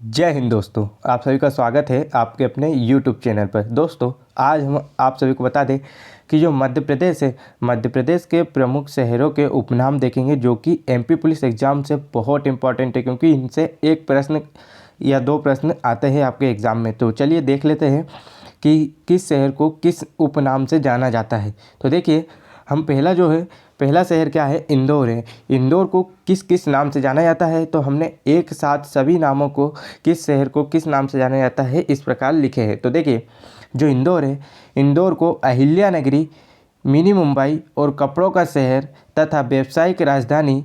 जय हिंद दोस्तों, आप सभी का स्वागत है आपके अपने YouTube चैनल पर। दोस्तों, आज हम आप सभी को बता दें कि जो मध्य प्रदेश है, मध्य प्रदेश के प्रमुख शहरों के उपनाम देखेंगे जो कि MP पुलिस एग्ज़ाम से बहुत इंपॉर्टेंट है, क्योंकि इनसे एक प्रश्न या दो प्रश्न आते हैं आपके एग्ज़ाम में। तो चलिए देख लेते हैं कि किस शहर को किस उपनाम से जाना जाता है। तो देखिए, हम पहला शहर क्या है, इंदौर है। इंदौर को किस किस नाम से जाना जाता है, तो हमने एक साथ सभी नामों को, किस शहर को किस नाम से जाना जाता है, इस प्रकार लिखे हैं। तो देखिए, जो इंदौर है, इंदौर को अहिल्या नगरी, मिनी मुंबई और कपड़ों का शहर तथा व्यावसायिक राजधानी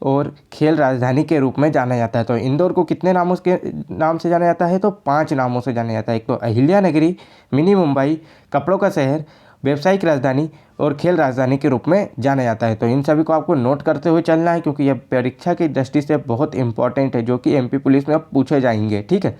और खेल राजधानी के रूप में जाना जाता है। तो इंदौर को कितने नामों के नाम से जाना जाता है, तो 5 नामों से जाना जाता है। एक तो अहिल्या नगरी, मिनी मुंबई, कपड़ों का शहर, व्यावसायिक राजधानी और खेल राजधानी के रूप में जाना जाता है। तो इन सभी को आपको नोट करते हुए चलना है, क्योंकि यह परीक्षा की दृष्टि से बहुत इंपॉर्टेंट है, जो कि MP पुलिस में अब पूछे जाएंगे। ठीक है,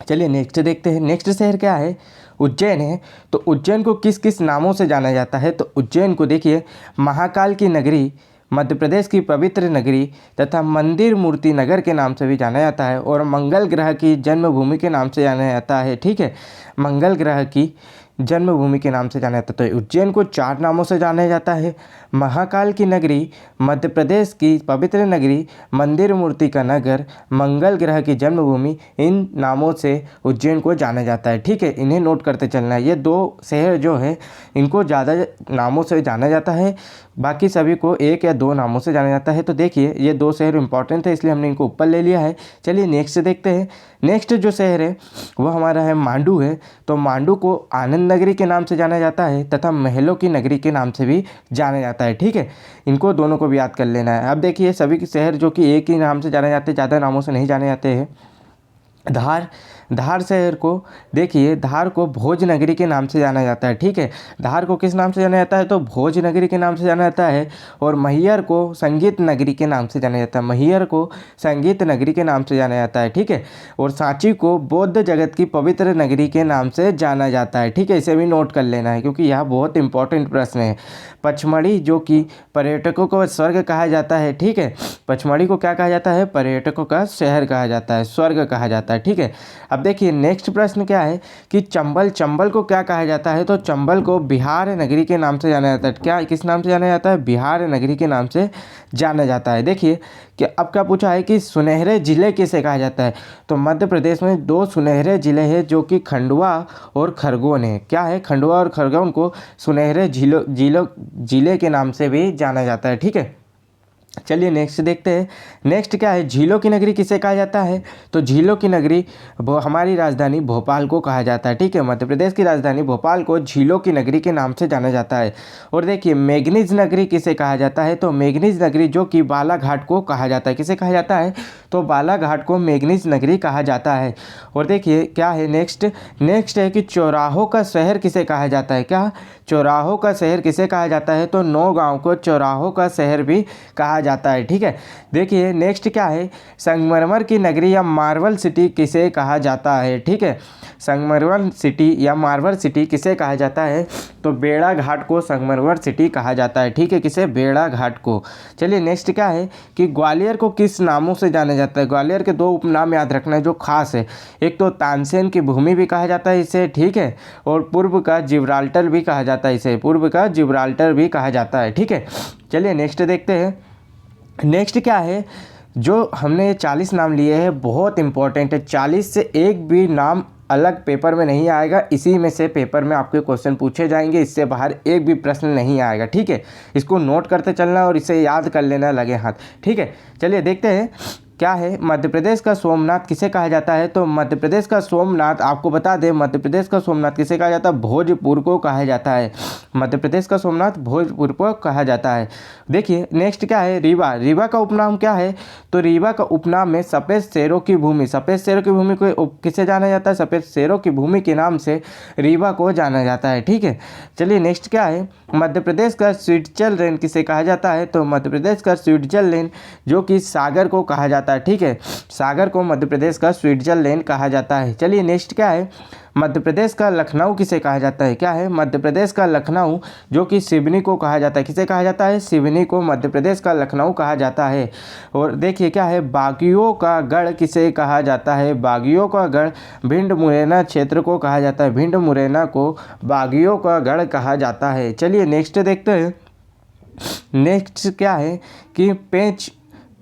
चलिए नेक्स्ट देखते हैं। नेक्स्ट शहर क्या है, उज्जैन है। तो उज्जैन को किस किस नामों से जाना जाता है, तो उज्जैन को देखिए महाकाल की नगरी, मध्य प्रदेश की पवित्र नगरी तथा मंदिर मूर्ति नगर के नाम से भी जाना जाता है, और मंगल ग्रह की जन्मभूमि के नाम से जाना जाता है। ठीक है, मंगल ग्रह की जन्मभूमि के नाम से जाना जाता है। तो उज्जैन को 4 नामों से जाना जाता है, महाकाल की नगरी, मध्य प्रदेश की पवित्र नगरी, मंदिर मूर्ति का नगर, मंगल ग्रह की जन्मभूमि। इन नामों से उज्जैन को जाना जाता है। ठीक है, इन्हें नोट करते चलना है। ये 2 शहर जो है इनको ज़्यादा नामों से जाना जाता है, बाकी सभी को 1 या 2 नामों से जाना जाता है। तो देखिए, ये 2 शहर इंपॉर्टेंट है, इसलिए हमने इनको ऊपर ले लिया है। चलिए नेक्स्ट देखते हैं। नेक्स्ट जो शहर है वो हमारा है मांडू है। तो मांडू को आनंद नगरी के नाम से जाना जाता है तथा महलों की नगरी के नाम से भी जाना जाता है। ठीक है, इनको दोनों को भी याद कर लेना है। अब देखिए, सभी के शहर जो कि एक ही नाम से जाने जाते हैं, ज़्यादा नामों से नहीं जाने जाते हैं। धार शहर को देखिए, धार को भोज नगरी के नाम से जाना जाता है। ठीक है, धार को किस नाम से जाना जाता है, तो भोज नगरी के नाम से जाना जाता है। और मैहर को संगीत नगरी के नाम से जाना जाता है, मैहर को संगीत नगरी के नाम से जाना जाता है। ठीक है, और सांची को बौद्ध जगत की पवित्र नगरी के नाम से जाना जाता है। ठीक है, इसे भी नोट कर लेना है, क्योंकि यह बहुत इंपॉर्टेंट प्रश्न है। पचमढ़ी जो कि पर्यटकों को स्वर्ग कहा जाता है। ठीक है, पचमढ़ी को क्या कहा जाता है, पर्यटकों का शहर कहा जाता है, स्वर्ग कहा जाता है। ठीक है, अब देखिए नेक्स्ट प्रश्न क्या है कि चंबल को क्या कहा जाता है, तो चंबल को बिहार नगरी के नाम से जाना जाता है। क्या किस नाम से जाना जाता है, बिहार नगरी के नाम से जाना जाता है। देखिए कि अब क्या पूछा है कि सुनहरे जिले किसे कहा जाता है, तो मध्य प्रदेश में 2 सुनहरे जिले हैं जो कि खंडवा और खरगोन है। क्या है, खंडवा और खरगोन को सुनहरे जिले के नाम से भी जाना जाता है। ठीक है, चलिए नेक्स्ट देखते हैं। नेक्स्ट क्या है, झीलों की नगरी किसे कहा जाता है, तो झीलों की नगरी हमारी राजधानी भोपाल को कहा जाता है। ठीक है, मध्य प्रदेश की राजधानी भोपाल को झीलों की नगरी के नाम से जाना जाता है। और देखिए, मैंगनीज नगरी किसे कहा जाता है, तो मैंगनीज नगरी जो कि बालाघाट को कहा जाता है। किसे कहा जाता है, तो बालाघाट को मैंगनीज नगरी कहा जाता है। और देखिए क्या है, नेक्स्ट है कि चौराहों का शहर किसे कहा जाता है। क्या, चौराहों का शहर किसे कहा जाता है, तो नौगांव को चौराहों का शहर भी कहा जाता है। ठीक है, देखिए नेक्स्ट क्या है, संगमरमर की नगरी या मार्बल सिटी किसे कहा जाता है। ठीक है, संगमरमर सिटी या मार्बल सिटी किसे कहा जाता है, तो बेड़ा घाट को संगमरमर सिटी कहा जाता है। ठीक है, किसे, बेड़ा घाट को। चलिए नेक्स्ट क्या है कि ग्वालियर को किस नामों से जाना जाता है। ग्वालियर के 2 उपनाम याद रखना है जो खास है। एक तो तानसेन की भूमि भी कहा जाता है इसे। ठीक है, और पूर्व का जिब्राल्टर भी कहा जाता है इसे, पूर्व का जिब्राल्टर भी कहा जाता है। ठीक है, चलिए नेक्स्ट देखते हैं। नेक्स्ट क्या है, जो हमने ये 40 नाम लिए हैं बहुत इंपॉर्टेंट है। 40 से एक भी नाम अलग पेपर में नहीं आएगा, इसी में से पेपर में आपके क्वेश्चन पूछे जाएंगे, इससे बाहर एक भी प्रश्न नहीं आएगा। ठीक है, इसको नोट करते चलना और इसे याद कर लेना लगे हाथ। ठीक है, चलिए देखते हैं क्या है, मध्य प्रदेश का सोमनाथ किसे कहा जाता है, तो मध्य प्रदेश का सोमनाथ, आपको बता दें मध्य प्रदेश का सोमनाथ किसे कहा जाता है, भोजपुर को कहा जाता है। मध्य प्रदेश का सोमनाथ भोजपुर को कहा जाता है। देखिए नेक्स्ट क्या है, रीवा का उपनाम क्या है, तो रीवा का उपनाम में सफ़ेद शेरों की भूमि, सफ़ेद शेरों की भूमि को किसे जाना जाता है, सफ़ेद शेरों की भूमि के नाम से रीवा को जाना जाता है। ठीक है, चलिए नेक्स्ट क्या है, मध्य प्रदेश का स्विट्जरलैंड किसे कहा जाता है, तो मध्य प्रदेश का स्विट्जरलैंड जो कि सागर को कहा जाता जाता है, ठीक है। सागर को मध्य प्रदेश का स्विट्जरलैंड कहा जाता है। चलिए नेक्स्ट क्या है, मध्य प्रदेश का लखनऊ किसे कहा जाता है, क्या है, मध्य प्रदेश का लखनऊ जो कि सिवनी को कहा जाता है, किसे कहा जाता है, सिवनी को मध्य प्रदेश का लखनऊ कहा जाता है। और देखिए क्या है, बागियों का गढ़ किसे कहा जाता है, बागियों का गढ़ भिंड मुरैना क्षेत्र को कहा जाता है, भिंड मुरैना को बागियों का गढ़ कहा जाता है। चलिए नेक्स्ट देखते हैं, नेक्स्ट क्या है कि पेंच,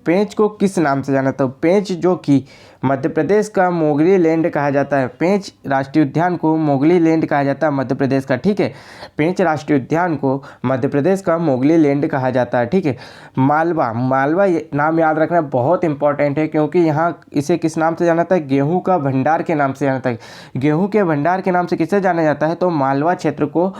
पेंच को किस नाम से जाना था, पेंच जो कि मध्य प्रदेश का मोगली लैंड कहा जाता है, पेंच राष्ट्रीय उद्यान को मोगली लैंड कहा जाता है मध्य प्रदेश का, ठीक है। पेंच राष्ट्रीय उद्यान को मध्य प्रदेश का मोगली लैंड कहा जाता है, ठीक है। मालवा, मालवा ये नाम याद रखना बहुत इंपॉर्टेंट है, क्योंकि यहाँ इसे किस नाम से जाना जाता है, गेहूँ का भंडार के नाम से जाना जाता है। गेहूँ के भंडार के नाम से किसे जाना जाता है, तो मालवा क्षेत्र को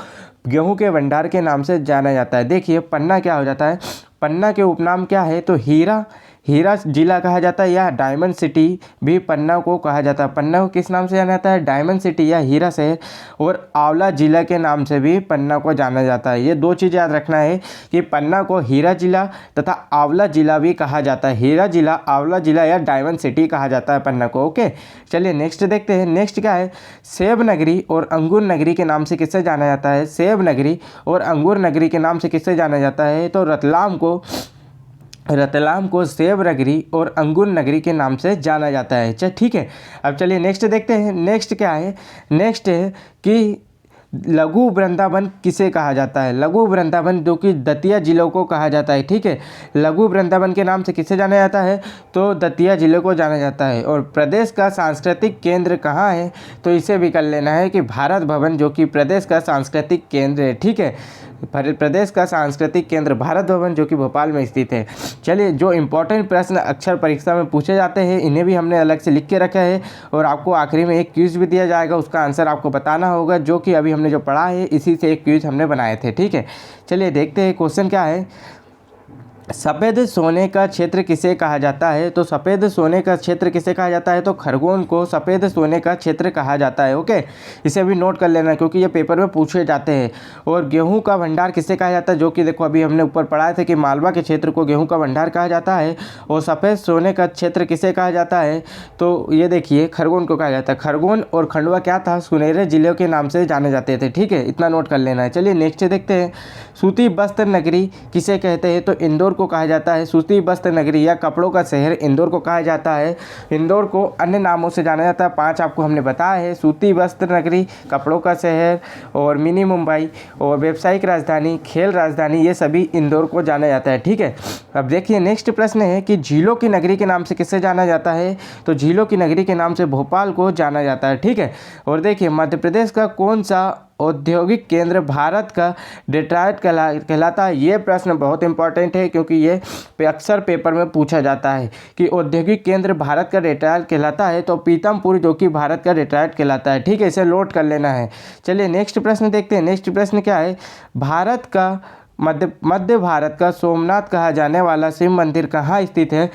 गेहूं के भंडार के नाम से जाना जाता है। देखिए पन्ना क्या हो जाता है, पन्ना के उपनाम क्या है, तो हीरा, हीरा जिला कहा जाता है, या डायमंड सिटी भी पन्ना को कहा जाता है। पन्ना को किस नाम से जाना जाता है, डायमंड सिटी या हीरा शहर, और आंवला जिला के नाम से भी पन्ना को जाना जाता है। ये दो चीज़ याद रखना है कि पन्ना को हीरा जिला तथा आंवला जिला भी कहा जाता है, हीरा जिला, आंवला जिला या डायमंड सिटी कहा जाता है पन्ना को, ओके। चलिए नेक्स्ट देखते हैं, नेक्स्ट क्या है, सेब नगरी और अंगूर नगरी के नाम से किससे जाना जाता है, सेब नगरी और अंगूर नगरी के नाम से किससे जाना जाता है, तो रतलाम को सेब नगरी और अंगूर नगरी के नाम से जाना जाता है। ठीक है। अब चलिए नेक्स्ट देखते हैं, नेक्स्ट क्या है, नेक्स्ट है कि लघु वृंदावन किसे कहा जाता है, लघु वृंदावन जो कि दतिया जिलों को कहा जाता है, ठीक है। लघु वृंदावन के नाम से किसे जाना जाता है, तो दतिया जिले को जाना जाता है। और प्रदेश का सांस्कृतिक केंद्र कहाँ है, तो इसे भी कर लेना है कि भारत भवन जो कि प्रदेश का सांस्कृतिक केंद्र है, ठीक है। प्रदेश का सांस्कृतिक केंद्र भारत भवन जो कि भोपाल में स्थित है। चलिए जो इम्पोर्टेंट प्रश्न अक्षर परीक्षा में पूछे जाते हैं इन्हें भी हमने अलग से लिख के रखा है, और आपको आखिरी में एक क्विज भी दिया जाएगा, उसका आंसर आपको बताना होगा, जो कि अभी हमने जो पढ़ा है इसी से एक क्विज हमने बनाए थे, ठीक है। चलिए देखते हैं क्वेश्चन क्या है, सफ़ेद सोने का क्षेत्र किसे कहा जाता है, तो सफ़ेद सोने का क्षेत्र किसे कहा जाता है, तो खरगोन को सफ़ेद सोने का क्षेत्र कहा जाता है, ओके। इसे भी नोट कर लेना क्योंकि ये पेपर में पूछे जाते हैं। और गेहूं का भंडार किसे कहा जाता है, जो कि देखो अभी हमने ऊपर पढ़ाए थे कि मालवा के क्षेत्र को गेहूं का भंडार कहा जाता है। और सफ़ेद सोने का क्षेत्र किसे कहा जाता है, तो ये देखिए खरगोन को कहा जाता है। खरगोन और खंडवा क्या था, सुनहरे जिले के नाम से जाने जाते थे, ठीक है, इतना नोट कर लेना है। चलिए नेक्स्ट देखते हैं, सूती वस्त्र नगरी किसे कहते हैं, तो इंदौर को कहा जाता है। सूती वस्त्र नगरी या कपड़ों का शहर इंदौर को कहा जाता है। इंदौर को अन्य नामों से जाना जाता है, 5 आपको हमने बताया है, सूती वस्त्र नगरी, कपड़ों का शहर और मिनी मुंबई और व्यावसायिक राजधानी, खेल राजधानी, ये सभी इंदौर को जाना जाता है, ठीक है। अब देखिए नेक्स्ट प्रश्न है कि झीलों की नगरी के नाम से किससे जाना जाता है, तो झीलों की नगरी के नाम से भोपाल को जाना जाता है, ठीक है। और देखिए मध्य प्रदेश का कौन सा औद्योगिक केंद्र भारत का डेट्रॉयट कहलाता है, ये प्रश्न बहुत इंपॉर्टेंट है क्योंकि ये अक्सर पेपर में पूछा जाता है कि औद्योगिक केंद्र भारत का डेट्रॉयट कहलाता है, तो पीतमपुर जो कि भारत का डेट्रॉयट कहलाता है, ठीक है, इसे नोट कर लेना है। चलिए नेक्स्ट प्रश्न देखते हैं, नेक्स्ट प्रश्न क्या है, भारत का मध्य भारत का सोमनाथ कहा जाने वाला शिव मंदिर कहाँ स्थित है,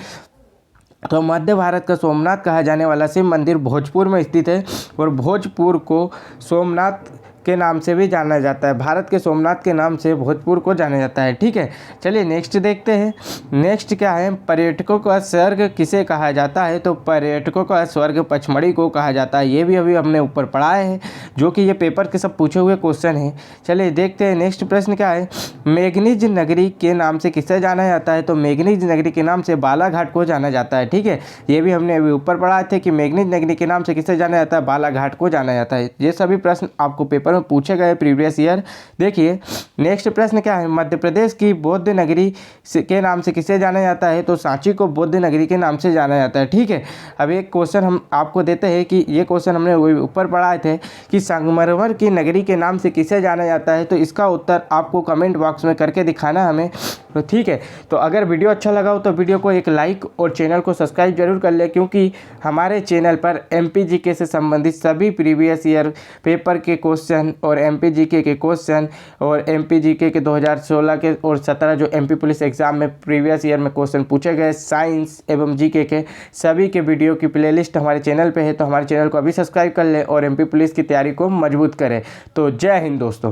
तो मध्य भारत का सोमनाथ कहा जाने वाला शिव मंदिर भोजपुर में स्थित है। और भोजपुर को सोमनाथ के नाम से भी जाना जाता है, भारत के सोमनाथ के नाम से भोजपुर को जाना जाता है, ठीक है। चलिए नेक्स्ट देखते हैं, नेक्स्ट क्या है, पर्यटकों का स्वर्ग किसे कहा जाता है, तो पर्यटकों का स्वर्ग पचमढ़ी को कहा जाता है। ये भी अभी हमने ऊपर पढ़ाए हैं, जो कि ये पेपर के सब पूछे हुए क्वेश्चन हैं। चलिए देखते हैं नेक्स्ट प्रश्न क्या है, मेघनीज नगरी के नाम से किसे जाना जाता है, तो मेघनीज नगरी के नाम से बालाघाट को जाना जाता है, ठीक है। ये भी हमने अभी ऊपर पढ़ाए थे कि मेघनीज नगरी के नाम से किसे जाना जाता है, बालाघाट को जाना जाता है। ये सभी प्रश्न आपको पेपर में पूछे गए प्रीवियस ईयर। देखिए नेक्स्ट प्रश्न क्या है, मध्य प्रदेश की बौद्ध नगरी के नाम से किसे जाना जाता है, तो सांची को बौद्ध नगरी के नाम से जाना जाता है, ठीक है। अब एक क्वेश्चन हम आपको देते हैं कि ये क्वेश्चन हमने ऊपर पढ़ाए थे कि संगमरमर की नगरी के नाम से किसे जाना जाता है, तो इसका उत्तर आपको कमेंट बॉक्स में करके दिखाना हमें, तो ठीक है। तो अगर वीडियो अच्छा लगा हो तो वीडियो को एक लाइक और चैनल को सब्सक्राइब जरूर कर ले, क्योंकि हमारे चैनल पर MPGK से संबंधित सभी प्रीवियस ईयर पेपर के क्वेश्चन और MPGK के क्वेश्चन और MPGK के 2016 के और 17 जो MP पुलिस एग्जाम में प्रीवियस ईयर में क्वेश्चन पूछे गए साइंस एवं GK के सभी के वीडियो की प्लेलिस्ट हमारे चैनल पे है। तो हमारे चैनल को अभी सब्सक्राइब कर ले और MP पुलिस की तैयारी को मजबूत करें। तो जय हिंद दोस्तों।